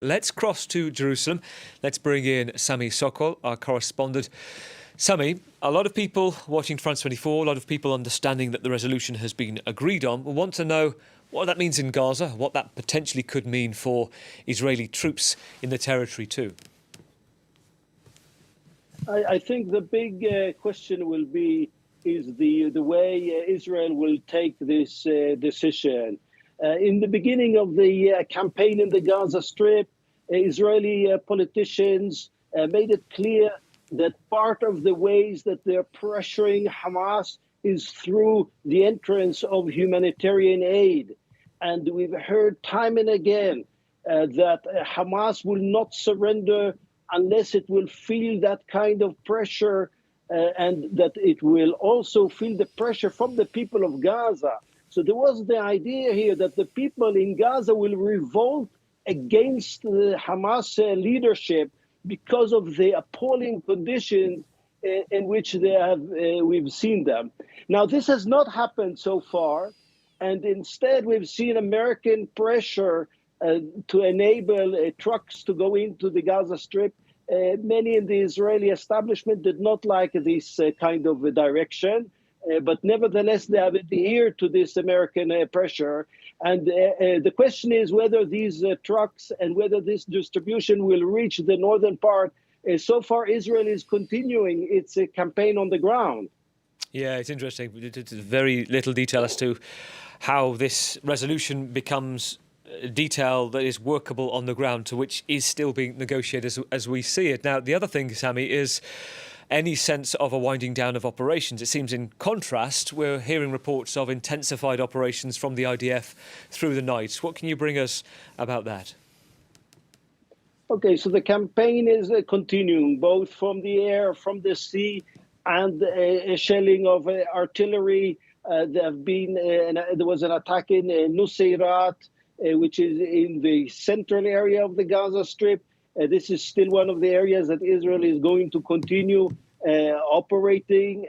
Let's cross to Jerusalem. Let's bring in Sami Sockol, our correspondent. Sami, a lot of people watching France 24, a lot of people understanding that the resolution has been agreed on, will want to know what that means in Gaza, what that potentially could mean for Israeli troops in the territory too. I think the big question will be is the way Israel will take this decision. In the beginning of the campaign in the Gaza Strip, Israeli politicians made it clear that part of the ways that they're pressuring Hamas is through the entrance of humanitarian aid. And we've heard time and again that Hamas will not surrender unless it will feel that kind of pressure and that it will also feel the pressure from the people of Gaza. So there was the idea here that the people in Gaza will revolt against the Hamas leadership because of the appalling conditions in which we've seen them. Now, this has not happened so far, and instead we've seen American pressure to enable trucks to go into the Gaza Strip. Many in the Israeli establishment did not like this kind of direction. But nevertheless, they have adhered to this American pressure. And the question is whether these trucks and whether this distribution will reach the northern part. So far, Israel is continuing its campaign on the ground. Yeah, it's interesting. It's very little detail as to how this resolution becomes detail that is workable on the ground, to which is still being negotiated as we see it. Now, the other thing, Sami, is any sense of a winding down of operations. It seems in contrast, we're hearing reports of intensified operations from the IDF through the night. What can you bring us about that? Okay, so the campaign is continuing, both from the air, from the sea, and shelling of artillery. There was an attack in Nuseirat, which is in the central area of the Gaza Strip. This is still one of the areas that Israel is going to continue operating.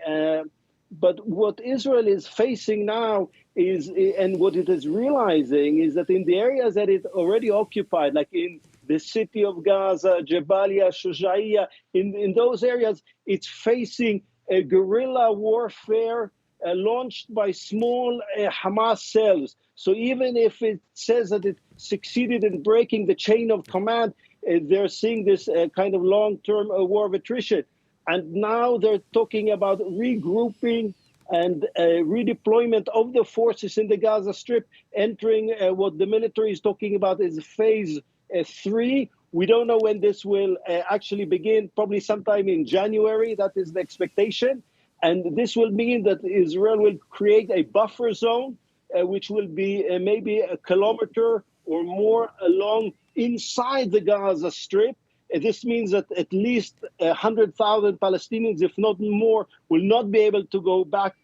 But what Israel is facing now is, and what it is realizing, is that in the areas that it already occupied, like in the city of Gaza, Jabalia, Shujaiya, in those areas, it's facing a guerrilla warfare launched by small Hamas cells. So even if it says that it succeeded in breaking the chain of command, they're seeing this kind of long-term war of attrition. And now they're talking about regrouping and redeployment of the forces in the Gaza Strip, entering what the military is talking about is phase 3. We don't know when this will actually begin, probably sometime in January. That is the expectation. And this will mean that Israel will create a buffer zone, which will be maybe a kilometer or more along inside the Gaza Strip. This means that at least 100,000 Palestinians, if not more, will not be able to go back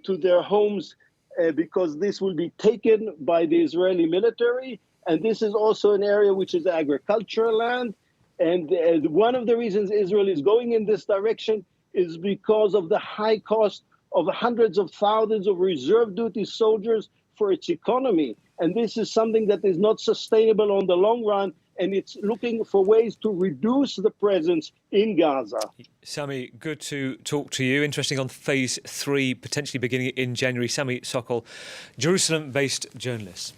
to their homes because this will be taken by the Israeli military. And this is also an area which is agricultural land. And one of the reasons Israel is going in this direction is because of the high cost of hundreds of thousands of reserve duty soldiers for its economy. And this is something that is not sustainable on the long run, and it's looking for ways to reduce the presence in Gaza. Sami, good to talk to you. Interesting on phase 3, potentially beginning in January. Sami Sockol, Jerusalem-based journalist.